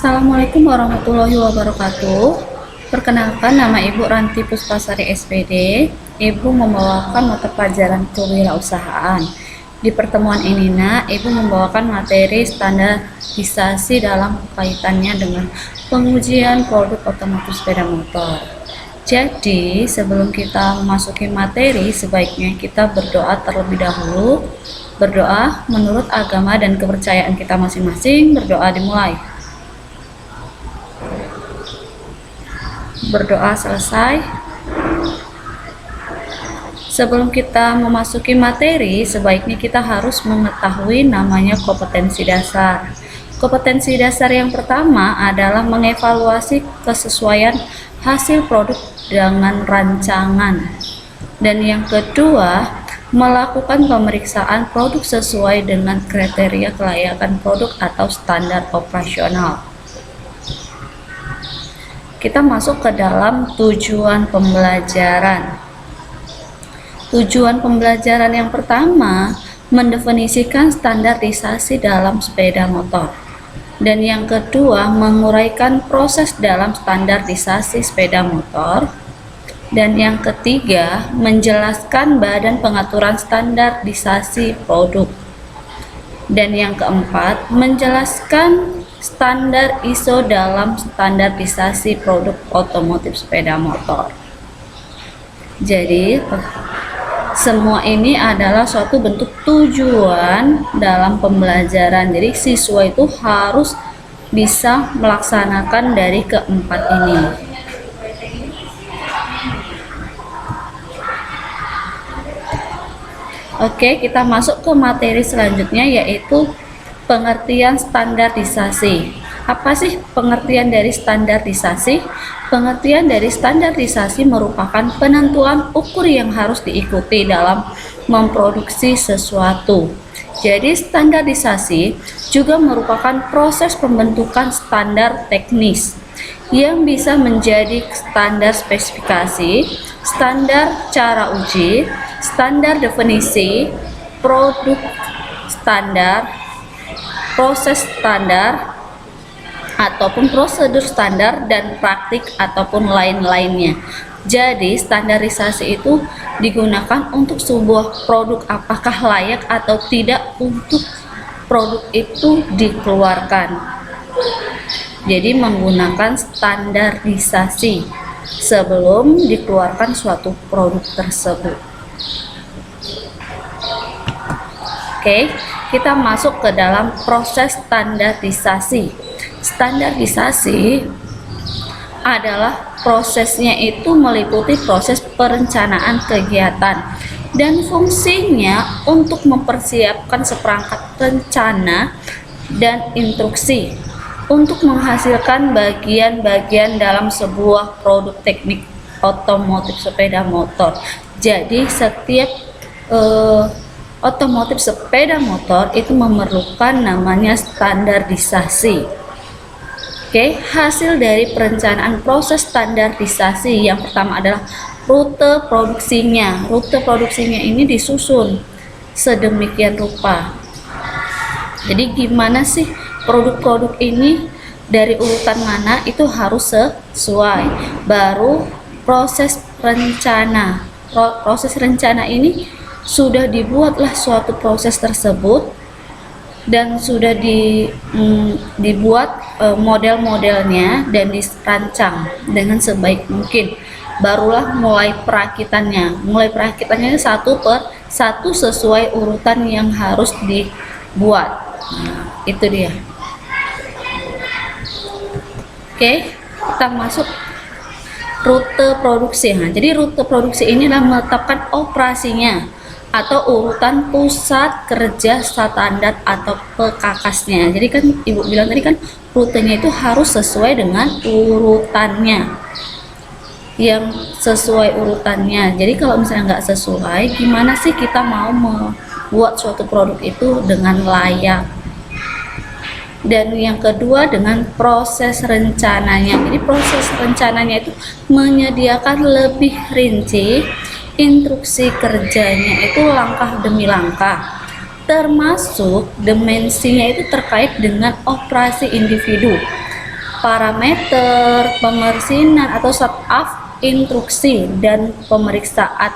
Assalamualaikum warahmatullahi wabarakatuh. Perkenalkan, nama Ibu Ranti Puspasari SPD. Ibu membawakan mata pelajaran kewirausahaan. Di pertemuan ini, Ibu membawakan materi standarisasi dalam kaitannya dengan pengujian produk otomotif sepeda motor. Jadi, sebelum kita memasuki materi, sebaiknya kita berdoa terlebih dahulu. Berdoa menurut agama dan kepercayaan kita masing-masing. Berdoa dimulai. Berdoa selesai. Sebelum kita memasuki materi, sebaiknya kita harus mengetahui namanya kompetensi dasar. Kompetensi dasar yang pertama adalah mengevaluasi kesesuaian hasil produk dengan rancangan. Dan yang kedua, melakukan pemeriksaan produk sesuai dengan kriteria kelayakan produk atau standar operasional. Kita masuk ke dalam tujuan pembelajaran. Tujuan pembelajaran yang pertama, mendefinisikan standarisasi dalam sepeda motor. Dan yang kedua, menguraikan proses dalam standarisasi sepeda motor. Dan yang ketiga, menjelaskan badan pengaturan standarisasi produk. Dan yang keempat, menjelaskan standar ISO dalam standarisasi produk otomotif sepeda motor. Jadi, semua ini adalah suatu bentuk tujuan dalam pembelajaran. Jadi, siswa itu harus bisa melaksanakan dari keempat ini. Oke, kita masuk ke materi selanjutnya, yaitu pengertian standarisasi. Apa sih pengertian dari standarisasi? Pengertian dari standarisasi merupakan penentuan ukur yang harus diikuti dalam memproduksi sesuatu. Jadi standarisasi juga merupakan proses pembentukan standar teknis yang bisa menjadi standar spesifikasi, standar cara uji, standar definisi, produk standar, proses standar, ataupun prosedur standar, dan praktik ataupun lain-lainnya. Jadi standarisasi itu digunakan untuk sebuah produk apakah layak atau tidak untuk produk itu dikeluarkan. Jadi menggunakan standarisasi sebelum dikeluarkan suatu produk tersebut. Oke, kita masuk ke dalam proses standarisasi. Standarisasi adalah prosesnya itu meliputi proses perencanaan kegiatan dan fungsinya untuk mempersiapkan seperangkat rencana dan instruksi untuk menghasilkan bagian-bagian dalam sebuah produk teknik otomotif sepeda motor. Jadi setiap otomotif sepeda motor itu memerlukan namanya standarisasi. Oke, hasil dari perencanaan proses standarisasi yang pertama adalah rute produksinya. Rute produksinya ini disusun sedemikian rupa. Jadi gimana sih produk-produk ini dari urutan mana itu harus sesuai. Baru proses rencana. Proses rencana ini sudah dibuatlah suatu proses tersebut dan sudah dibuat model-modelnya dan dirancang dengan sebaik mungkin. Barulah mulai perakitannya. Mulai perakitannya satu per satu sesuai urutan yang harus dibuat. Nah, itu dia. Oke, kita masuk rute produksi. Nah, jadi rute produksi ini adalah menetapkan operasinya atau urutan pusat kerja standar atau PKKS-nya. Jadi kan Ibu bilang tadi kan rutenya itu harus sesuai dengan urutannya, yang sesuai urutannya. Jadi kalau misalnya nggak sesuai, gimana sih kita mau membuat suatu produk itu dengan layak? Dan yang kedua dengan proses rencananya. Jadi proses rencananya itu menyediakan lebih rinci instruksi kerjanya itu langkah demi langkah, termasuk dimensinya itu terkait dengan operasi individu. parameter pemeriksaan atau setup instruksi dan pemeriksaan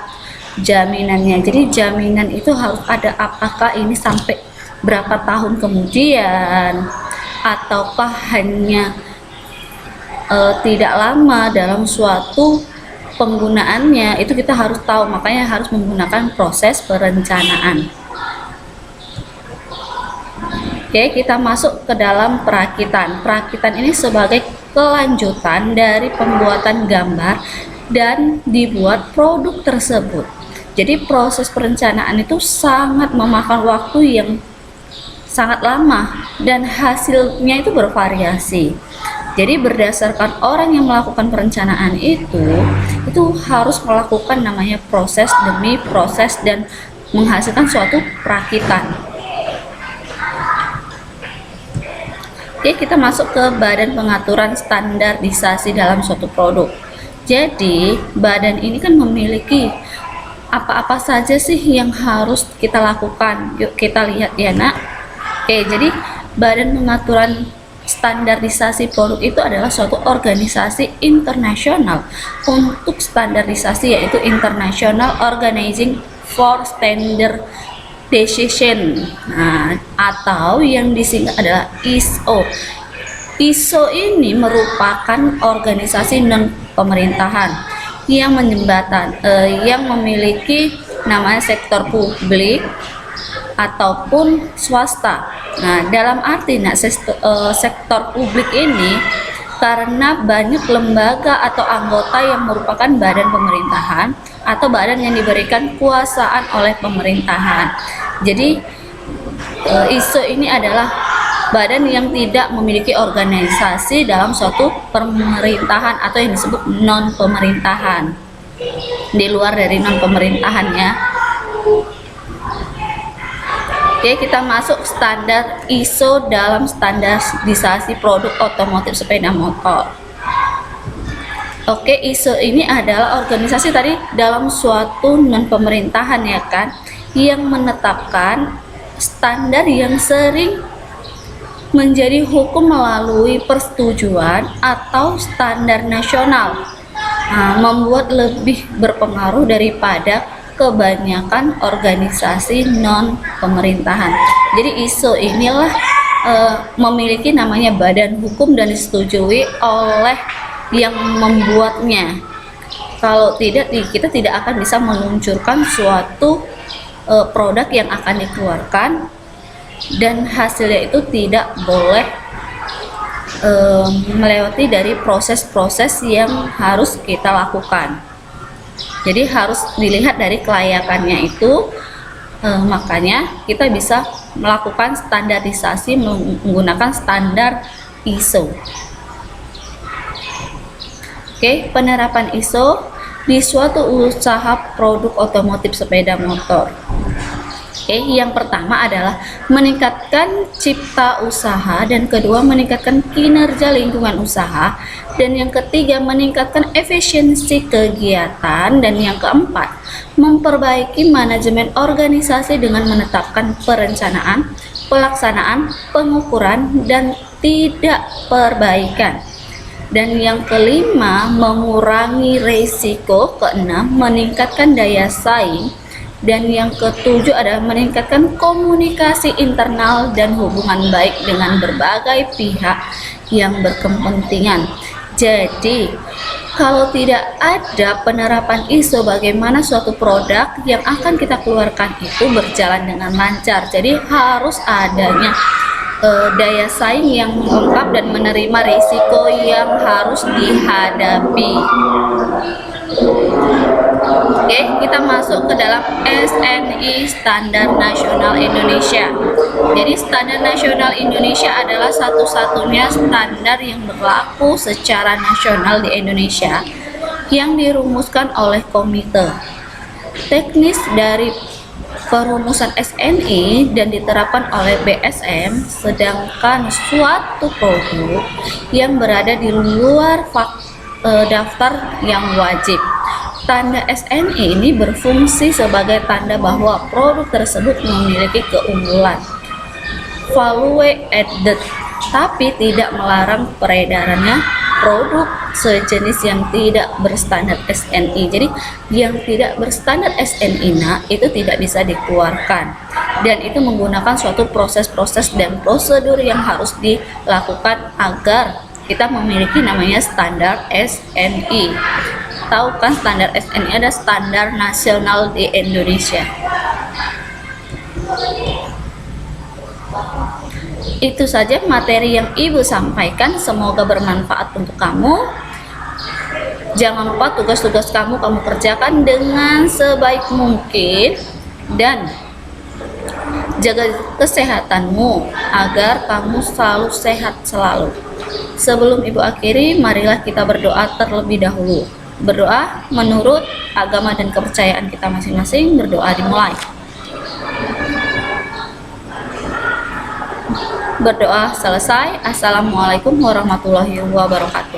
jaminannya. Jadi jaminan itu harus ada, apakah ini sampai berapa tahun kemudian ataukah hanya tidak lama dalam suatu penggunaannya, itu kita harus tahu. Makanya harus menggunakan proses perencanaan. Oke, kita masuk ke dalam perakitan. Perakitan ini sebagai kelanjutan dari pembuatan gambar dan dibuat produk tersebut. Jadi proses perencanaan itu sangat memakan waktu yang sangat lama dan hasilnya itu bervariasi. Jadi berdasarkan orang yang melakukan perencanaan itu harus melakukan namanya proses demi proses dan menghasilkan suatu perakitan. Oke, kita masuk ke badan pengaturan standarisasi dalam suatu produk. Jadi, badan ini kan memiliki apa-apa saja sih yang harus kita lakukan. Yuk kita lihat ya, Nak. Oke, jadi badan pengaturan standarisasi produk itu adalah suatu organisasi internasional untuk standarisasi, yaitu International Organizing for Standard Decision, atau yang disingkat adalah ISO. ISO ini merupakan organisasi non pemerintahan yang yang memiliki namanya sektor publik ataupun swasta. Nah, dalam arti sektor publik ini karena banyak lembaga atau anggota yang merupakan badan pemerintahan atau badan yang diberikan kuasaan oleh pemerintahan. Jadi ISO ini adalah badan yang tidak memiliki organisasi dalam suatu pemerintahan atau yang disebut non pemerintahan, di luar dari non pemerintahan ya. Oke, kita masuk standar ISO dalam standarisasi produk otomotif sepeda motor. Oke, ISO ini adalah organisasi tadi dalam suatu non pemerintahan ya kan, yang menetapkan standar yang sering menjadi hukum melalui persetujuan atau standar nasional, membuat lebih berpengaruh daripada kebanyakan organisasi non pemerintahan. Jadi ISO inilah memiliki namanya badan hukum dan disetujui oleh yang membuatnya. Kalau tidak, kita tidak akan bisa meluncurkan suatu produk yang akan dikeluarkan dan hasilnya itu tidak boleh melewati dari proses-proses yang harus kita lakukan. Jadi harus dilihat dari kelayakannya itu, makanya kita bisa melakukan standarisasi menggunakan standar ISO. Oke, penerapan ISO di suatu usaha produk otomotif sepeda motor. Oke, yang pertama adalah meningkatkan cipta usaha, dan kedua meningkatkan kinerja lingkungan usaha, dan yang ketiga meningkatkan efisiensi kegiatan, dan yang keempat memperbaiki manajemen organisasi dengan menetapkan perencanaan, pelaksanaan, pengukuran, dan tidak perbaikan. Dan yang kelima mengurangi risiko, keenam meningkatkan daya saing, dan yang ketujuh adalah meningkatkan komunikasi internal dan hubungan baik dengan berbagai pihak yang berkepentingan. Jadi kalau tidak ada penerapan ISO, bagaimana suatu produk yang akan kita keluarkan itu berjalan dengan lancar? Jadi harus adanya daya saing yang lengkap dan menerima risiko yang harus dihadapi. Oke, kita masuk ke dalam SNI, Standar Nasional Indonesia. Jadi Standar Nasional Indonesia adalah satu-satunya standar yang berlaku secara nasional di Indonesia yang dirumuskan oleh komite teknis dari perumusan SNI dan diterapkan oleh BSM, sedangkan suatu produk yang berada di luar daftar yang wajib. Tanda SNI ini berfungsi sebagai tanda bahwa produk tersebut memiliki keunggulan, value added, tapi tidak melarang peredarannya produk sejenis yang tidak berstandar SNI. Jadi yang tidak berstandar SNI itu tidak bisa dikeluarkan, dan itu menggunakan suatu proses-proses dan prosedur yang harus dilakukan agar kita memiliki namanya standar SNI. Tahu kan standar SNI ada standar nasional di Indonesia. Itu saja materi yang Ibu sampaikan, semoga bermanfaat untuk kamu. Jangan lupa tugas-tugas kamu kerjakan dengan sebaik mungkin dan jaga kesehatanmu agar kamu selalu sehat selalu. Sebelum Ibu akhiri, marilah kita berdoa terlebih dahulu. Berdoa menurut agama dan kepercayaan kita masing-masing. Berdoa dimulai. Berdoa selesai. Assalamualaikum warahmatullahi wabarakatuh.